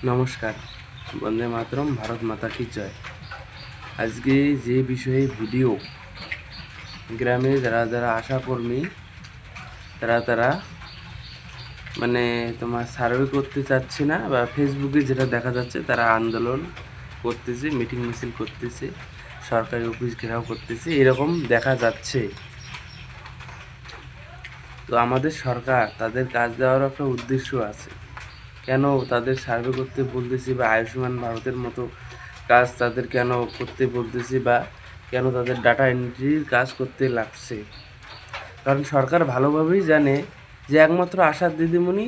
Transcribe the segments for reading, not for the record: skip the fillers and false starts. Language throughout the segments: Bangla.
নমস্কার, বন্দে মাতরম, ভারত মাতা কি জয়। আজকে যে বিষয়ে ভিডিও, গ্রামে যারা যারা আশাকর্মী তারা মানে তোমার সার্ভে করতে চাচ্ছে না, বা ফেসবুকে যেটা দেখা যাচ্ছে তারা আন্দোলন করতেছে, মিটিং মিছিল করতেছে, সরকারি অফিস ঘেরাও করতেছে, এরকম দেখা যাচ্ছে। তো আমাদের সরকার তাদের কাজ দেওয়ার একটা উদ্দেশ্য আছে। কেন তাদের সার্ভে করতে বলতেছি, বা আয়ুষ্মান ভারতের মতো কাজ তাদের কেন করতে বলতেছি, বা কেন তাদের ডাটা এন্ট্রির কাজ করতে লাগছে? কারণ সরকার ভালোভাবেই জানে যে একমাত্র আশার দিদিমণি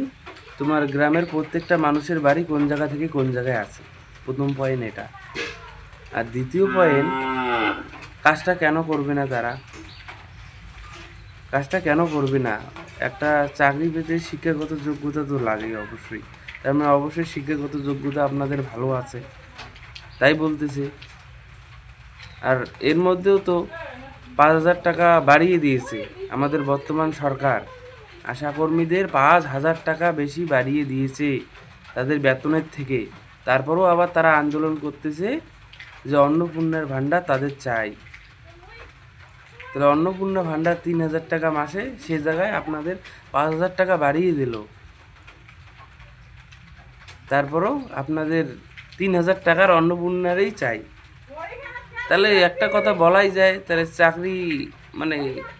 তোমার গ্রামের প্রত্যেকটা মানুষের বাড়ি কোন জায়গা থেকে কোন জায়গায় আছে। প্রথম পয়েন্ট এটা। আর দ্বিতীয় পয়েন্ট, কাজটা কেন করবে না তারা? কাজটা কেন করবে না? একটা চাকরি পেতে শিক্ষাগত যোগ্যতা তো লাগে অবশ্যই। তার মানে অবশ্যই শিক্ষাগত যোগ্যতা আপনাদের ভালো আছে, তাই বলতেছে। আর এর মধ্যেও তো 5,000 টাকা বাড়িয়ে দিয়েছে আমাদের বর্তমান সরকার। আশাকর্মীদের 5,000 টাকা বেশি বাড়িয়ে দিয়েছে তাদের বেতনের থেকে। তারপরেও আবার তারা আন্দোলন করতেছে যে অন্নপূর্ণার ভাণ্ডার তাদের চাই। তাহলে অন্নপূর্ণা ভাণ্ডার 3,000 টাকা মাসে, সে জায়গায় আপনাদের 5,000 টাকা বাড়িয়ে দিল। তারপরেও আপনাদের 3,000 টাকার অন্নপূর্ণারই চাই। তাহলে একটা কথা বলাই যায়, তাহলে চাকরি মানে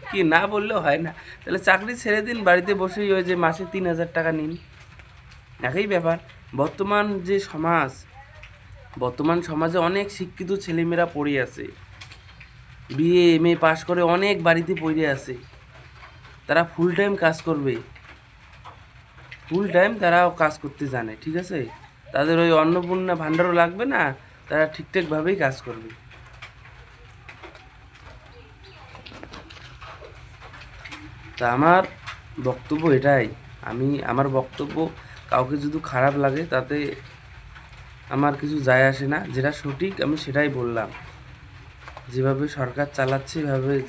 কি না বললেও হয় না। তাহলে চাকরি ছেড়ে দিন, বাড়িতে বসেই ওই যে মাসে 3,000 টাকা নিন, একই ব্যাপার। বর্তমান যে সমাজ, বর্তমান সমাজে অনেক শিক্ষিত ছেলেমেয়েরা পড়ে আছে, বিএ এমএ পাশ করে অনেক বাড়িতে পড়ে আছে। তারা ফুল টাইম কাজ করবে, ফুল টাইম তারাও কাজ করতে জানে, ঠিক আছে? তাদের ওই অন্নপূর্ণা ভাণ্ডারও লাগবে না, তারা ঠিকঠাকভাবেই কাজ করবে। তা আমার বক্তব্য এটাই। আমার বক্তব্য কাউকে যদি খারাপ লাগে তাতে আমার কিছু যায় আসে না। যেটা সঠিক আমি সেটাই বললাম। যেভাবে সরকার চালাচ্ছে,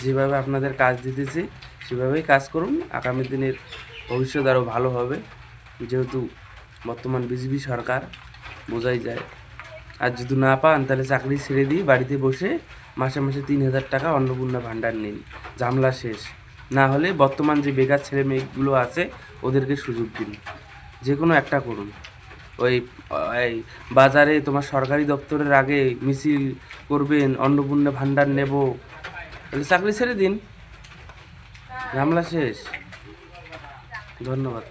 যেভাবে আপনাদের কাজ দিতেছে সেভাবেই কাজ করুন। আগামী দিনের ভবিষ্যৎ আরও ভালো হবে, যেহেতু বর্তমান বিজেপি সরকার, বোঝাই যায়। আর যদি না পান তাহলে চাকরি ছেড়ে দিয়ে বাড়িতে বসে মাসে মাসে 3,000 টাকা অন্নপূর্ণা ভাণ্ডার নিন, ঝামেলা শেষ। না হলে বর্তমান যে বেকার ছেলে মেয়েগুলো আছে ওদেরকে সুযোগ দিন, যে কোনো একটা করুন। ওই এই বাজারে তোমার সরকারি দপ্তরের আগে মিছিল করবেন, অন্নপূর্ণা ভাণ্ডার নেব, তাহলে চাকরি ছেড়ে দিন, ঝামেলা শেষ। ধন্যবাদ।